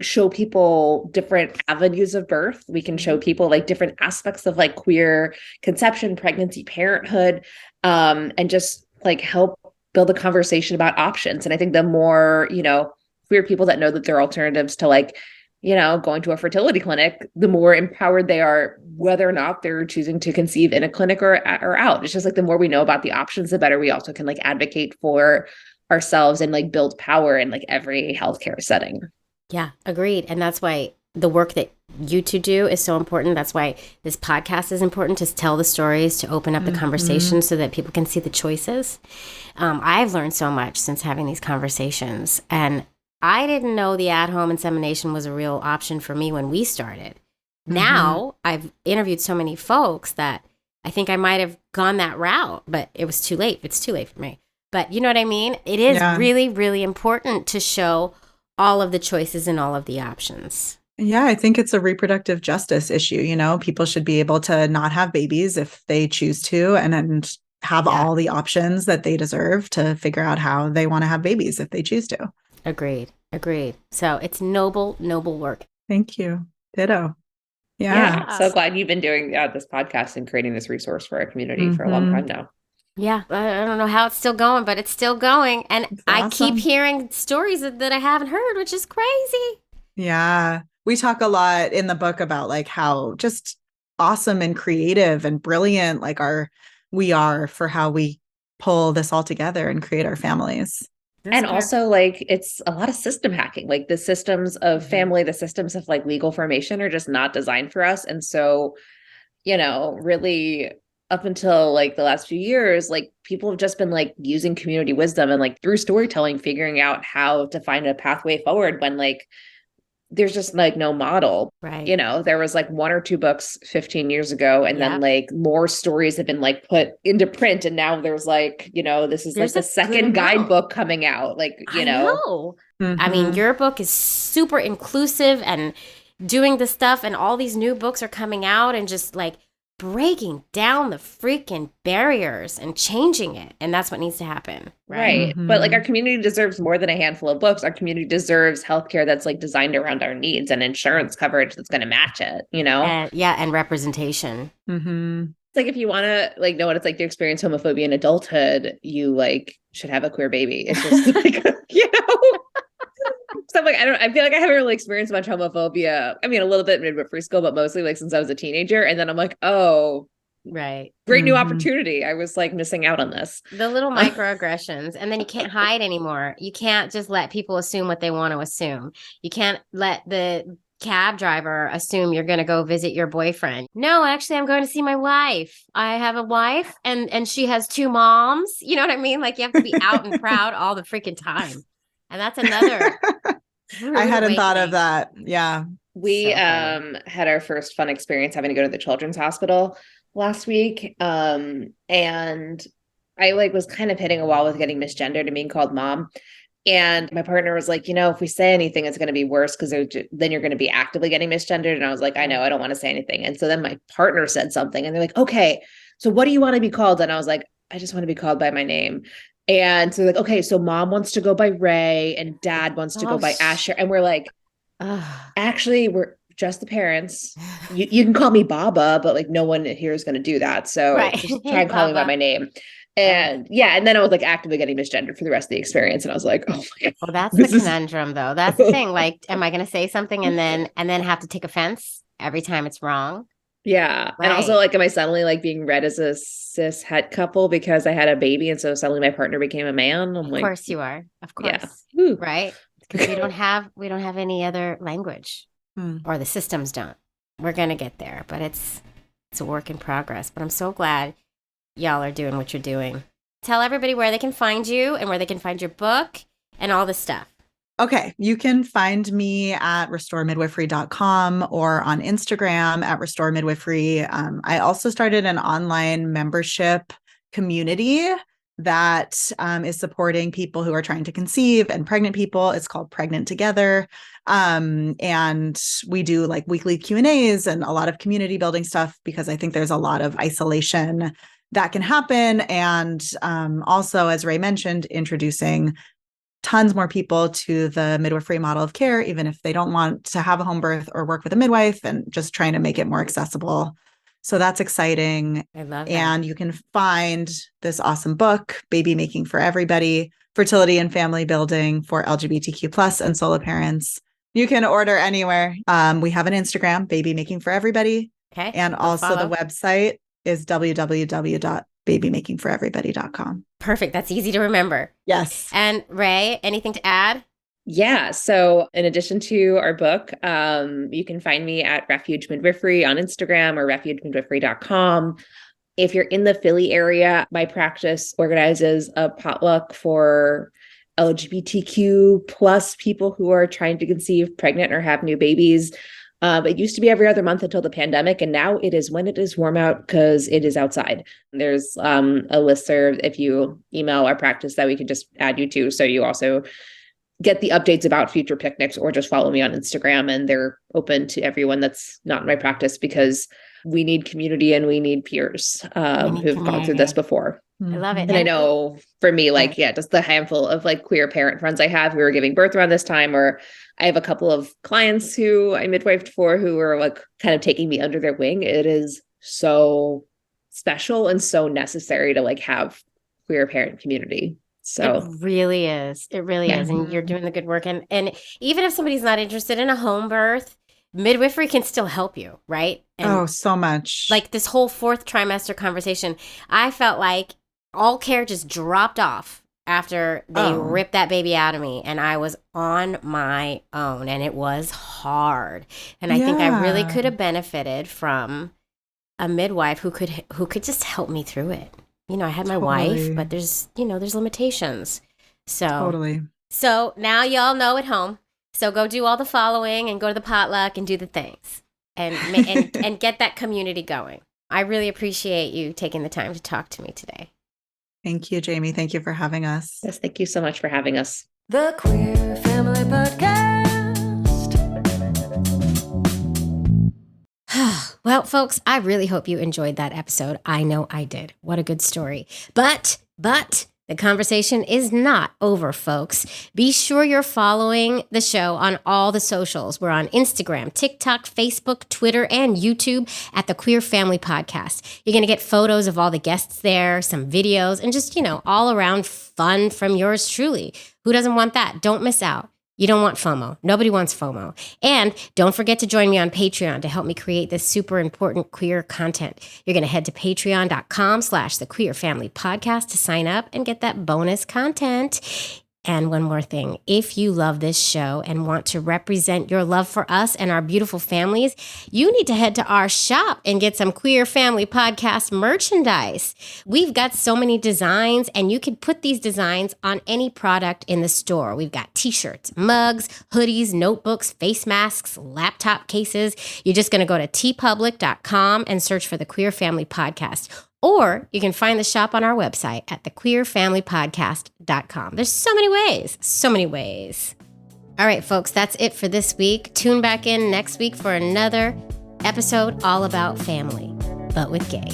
show people different avenues of birth. We can show people like different aspects of like queer conception, pregnancy, parenthood, and just like help build a conversation about options. And I think the more, you know, queer people that know that there are alternatives to like, you know, going to a fertility clinic, the more empowered they are, whether or not they're choosing to conceive in a clinic or out. It's just like the more we know about the options, the better we also can like advocate for ourselves and like build power in like every healthcare setting. Yeah, agreed. And that's why the work that you two do is so important. That's why this podcast is important, to tell the stories, to open up the conversation so that people can see the choices. I've learned so much since having these conversations. And I didn't know the at-home insemination was a real option for me when we started. Now I've interviewed so many folks that I think I might have gone that route, but it was too late. It's too late for me. But you know what I mean? It is really, really important to show all of the choices and all of the options. Yeah, I think it's a reproductive justice issue. You know, people should be able to not have babies if they choose to, and have all the options that they deserve to figure out how they want to have babies if they choose to. Agreed. So it's noble work. Thank you. Ditto. Yeah. So glad you've been doing this podcast and creating this resource for our community for a long time now. Yeah, I don't know how it's still going, but it's still going. And I keep hearing stories that I haven't heard, which is crazy. Yeah. We talk a lot in the book about like how just awesome and creative and brilliant like we are for how we pull this all together and create our families. And also like it's a lot of system hacking, like the systems of family, the systems of like legal formation are just not designed for us. And so, you know, really up until like the last few years, like people have just been like using community wisdom and like through storytelling, figuring out how to find a pathway forward when like there's just like no model. Right. You know, there was like 1 or 2 books 15 years ago, and then like more stories have been like put into print. And now there's like, you know, this is There's like the second guidebook coming out. Like, you know. I mean, your book is super inclusive and doing the stuff, and all these new books are coming out and just like breaking down the freaking barriers and changing it. And that's what needs to happen. Right. But like our community deserves more than a handful of books. Our community deserves healthcare that's like designed around our needs and insurance coverage that's going to match it, you know? And representation. Mm-hmm. It's like if you want to like know what it's like to experience homophobia in adulthood, you like should have a queer baby. It's just like, you know? So I'm like, I feel like I haven't really experienced much homophobia. I mean, a little bit in midwifery school, but mostly like since I was a teenager. And then I'm like, oh, right. Great new opportunity. I was like missing out on this. The little microaggressions. And then you can't hide anymore. You can't just let people assume what they want to assume. You can't let the cab driver assume you're going to go visit your boyfriend. No, actually, I'm going to see my wife. I have a wife and she has 2 moms. You know what I mean? Like you have to be out and proud all the freaking time. And that's another. I hadn't thought of that. Yeah. We had our first fun experience having to go to the children's hospital last week. And I like was kind of hitting a wall with getting misgendered and being called mom. And my partner was like, you know, if we say anything, it's going to be worse because then you're going to be actively getting misgendered. And I was like, I know, I don't want to say anything. And so then my partner said something and they're like, okay, so what do you want to be called? And I was like, I just want to be called by my name. And so they're like, okay, so mom wants to go by Ray and dad wants to go by Asher. And we're like, actually, we're just the parents. You can call me Baba, but like no one here is going to do that. So just try and call me by my name. And and then I was like actively getting misgendered for the rest of the experience. And I was like, oh my God. Well, that's the conundrum though. That's the thing. Like, am I going to say something and then have to take offense every time it's wrong? Yeah. Right. And also like, am I suddenly like being read as a cis het couple because I had a baby and so suddenly my partner became a man? Of course you are. Of course. Yeah. Right. Because we don't have any other language or the systems don't. We're going to get there, but it's a work in progress. But I'm so glad y'all are doing what you're doing. Tell everybody where they can find you and where they can find your book and all this stuff. Okay. You can find me at restoremidwifery.com or on Instagram at restoremidwifery. I also started an online membership community that is supporting people who are trying to conceive and pregnant people. It's called Pregnant Together. And we do like weekly Q&As and a lot of community building stuff because I think there's a lot of isolation that can happen. And also, as Ray mentioned, introducing tons more people to the midwifery model of care, even if they don't want to have a home birth or work with a midwife, and just trying to make it more accessible. So that's exciting. I love that. And you can find this awesome book, Baby Making for Everybody, Fertility and Family Building for LGBTQ plus and solo parents. You can order anywhere. We have an Instagram, Baby Making for Everybody. Okay. And also the website is www.babymakingforeverybody.com. Perfect. That's easy to remember. Yes. And Ray, anything to add? Yeah. So in addition to our book, you can find me at Refuge Midwifery on Instagram or refugemidwifery.com. If you're in the Philly area, my practice organizes a potluck for LGBTQ plus people who are trying to conceive, pregnant, or have new babies. It used to be every other month until the pandemic, and now it is when it is warm out because it is outside. There's a listserv if you email our practice that we can just add you to, so you also get the updates about future picnics, or just follow me on Instagram, and they're open to everyone that's not in my practice because we need community and we need peers who've gone through this before. I love it. And I know for me, like, just the handful of like queer parent friends I have who are giving birth around this time, or I have a couple of clients who I midwifed for who are like kind of taking me under their wing. It is so special and so necessary to like have queer parent community. So it really is. It really is. And you're doing the good work. And even if somebody's not interested in a home birth, midwifery can still help you, right? And so much. Like this whole 4th trimester conversation, I felt like all care just dropped off after they ripped that baby out of me, and I was on my own, and it was hard. And I think I really could have benefited from a midwife who could just help me through it. You know, I had my wife, but there's limitations. So So now y'all know at home, So go do all the following and go to the potluck and do the things and and get that community going. I really appreciate you taking the time to talk to me today. Thank you, Jamie. Thank you for having us. Yes, thank you so much for having us. The Queer Family Podcast. Well, folks, I really hope you enjoyed that episode. I know I did. What a good story. But the conversation is not over, folks. Be sure you're following the show on all the socials. We're on Instagram, TikTok, Facebook, Twitter, and YouTube at the Queer Family Podcast. You're going to get photos of all the guests there, some videos, and just, all around fun from yours truly. Who doesn't want that? Don't miss out. You don't want FOMO. Nobody wants FOMO. And don't forget to join me on Patreon to help me create this super important queer content. You're going to head to patreon.com/the Queer Family Podcast to sign up and get that bonus content. And one more thing, if you love this show and want to represent your love for us and our beautiful families, you need to head to our shop and get some Queer Family Podcast merchandise. We've got so many designs, and you can put these designs on any product in the store. We've got t-shirts, mugs, hoodies, notebooks, face masks, laptop cases. You're just going to go to tpublic.com and search for the Queer Family Podcast. Or you can find the shop on our website at thequeerfamilypodcast.com. There's so many ways. All right, folks, that's it for this week. Tune back in next week for another episode all about family, but with gay.